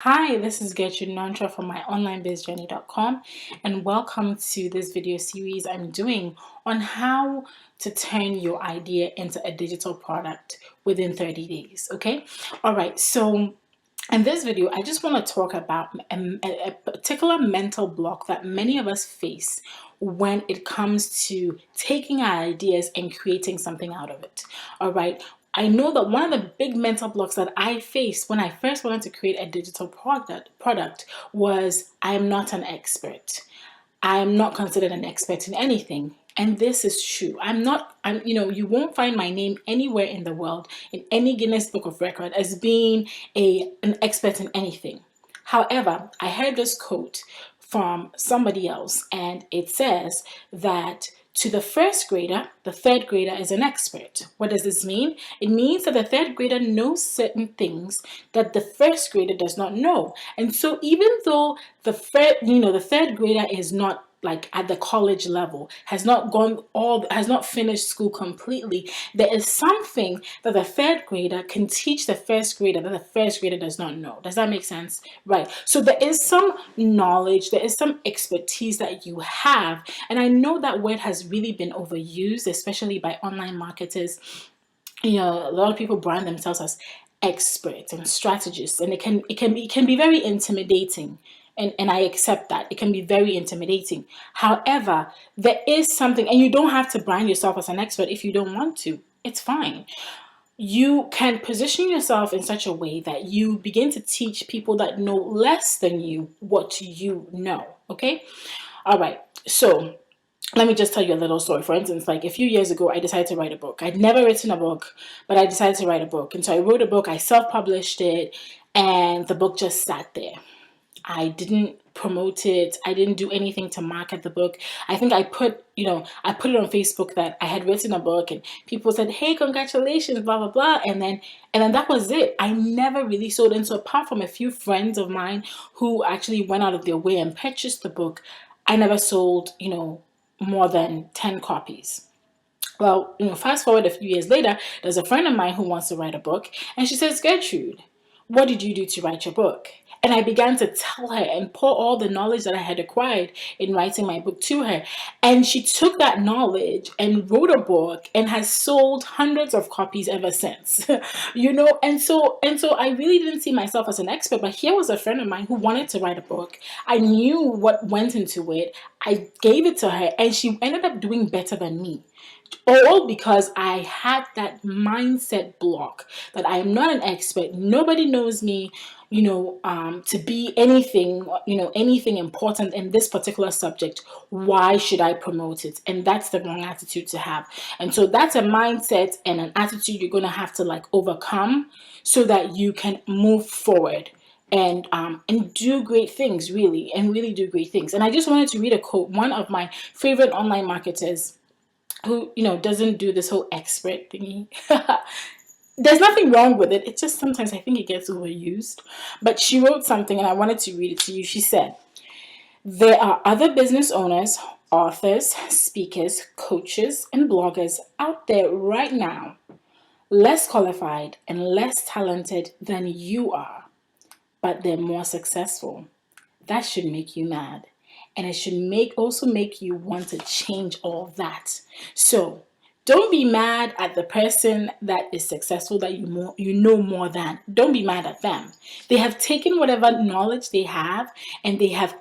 Hi, this is Gertrude Nantra from myonlinebizjourney.com, and welcome to this video series I'm doing on how to turn your idea into a digital product within 30 days. Okay, all right, so in this video, I just want to talk about a particular mental block that many of us face when it comes to taking our ideas and creating something out of it. All right. I know that one of the big mental blocks that I faced when I first wanted to create a digital product was I am not an expert. I am not considered an expert in anything. And this is true. You won't find my name anywhere in the world in any Guinness Book of Record as being an expert in anything. However, I heard this quote from somebody else, and it says that to the first grader, the third grader is an expert. What does this mean? It means that the third grader knows certain things that the first grader does not know. And so even though the third grader is not like at the college level, has not finished school completely, there is something that the third grader can teach the first grader that the first grader does not know. Does that make sense? Right. So there is some knowledge, there is some expertise that you have. And I know that word has really been overused, especially by online marketers. A lot of people brand themselves as experts and strategists, and it can be very intimidating. And I accept that it can be very intimidating. However, there is something, and you don't have to brand yourself as an expert if you don't want to. It's fine. You can position yourself in such a way that you begin to teach people that know less than you what you know. Okay. All right. So let me just tell you a little story. For instance, like a few years ago, I decided to write a book. I'd never written a book, but I decided to write a book. And so I wrote a book, I self-published it, and the book just sat there. I didn't promote it. I didn't do anything to market the book. I think I put it on Facebook that I had written a book, and people said, "Hey, congratulations, blah blah blah." And then that was it. I never really sold. And so apart from a few friends of mine who actually went out of their way and purchased the book, I never sold, more than 10 copies. Well, fast forward a few years later, there's a friend of mine who wants to write a book, and she says, "Gertrude, what did you do to write your book?" And I began to tell her and pour all the knowledge that I had acquired in writing my book to her. And she took that knowledge and wrote a book and has sold hundreds of copies ever since. And so I really didn't see myself as an expert, but here was a friend of mine who wanted to write a book. I knew what went into it. I gave it to her, and she ended up doing better than me, all because I had that mindset block that I am not an expert. Nobody knows me, to be anything important in this particular subject. Why should I promote it? And that's the wrong attitude to have. And so that's a mindset and an attitude you're going to have to overcome so that you can move forward and do great things, really, and really do great things. And I just wanted to read a quote. One of my favorite online marketers who doesn't do this whole expert thingy. There's nothing wrong with it. It's just sometimes I think it gets overused. But she wrote something and I wanted to read it to you. She said, "There are other business owners, authors, speakers, coaches, and bloggers out there right now, less qualified and less talented than you are, but they're more successful. That should make you mad. And it should also make you want to change all that. So don't be mad at the person that is successful that you know more than. Don't be mad at them. They have taken whatever knowledge they have and they have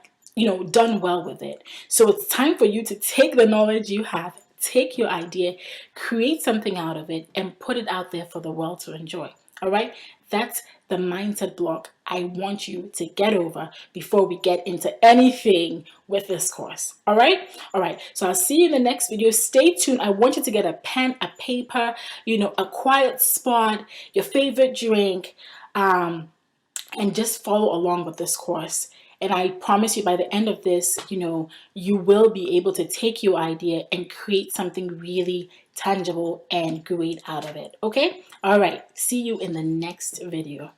done well with it. So it's time for you to take the knowledge you have, take your idea, create something out of it, and put it out there for the world to enjoy. All right? That's the mindset block I want you to get over before we get into anything with this course. All right? All right. So I'll see you in the next video. Stay tuned. I want you to get a pen, a paper, a quiet spot, your favorite drink, and just follow along with this course. And I promise you, by the end of this, you will be able to take your idea and create something really tangible and great out of it. Okay? All right. See you in the next video.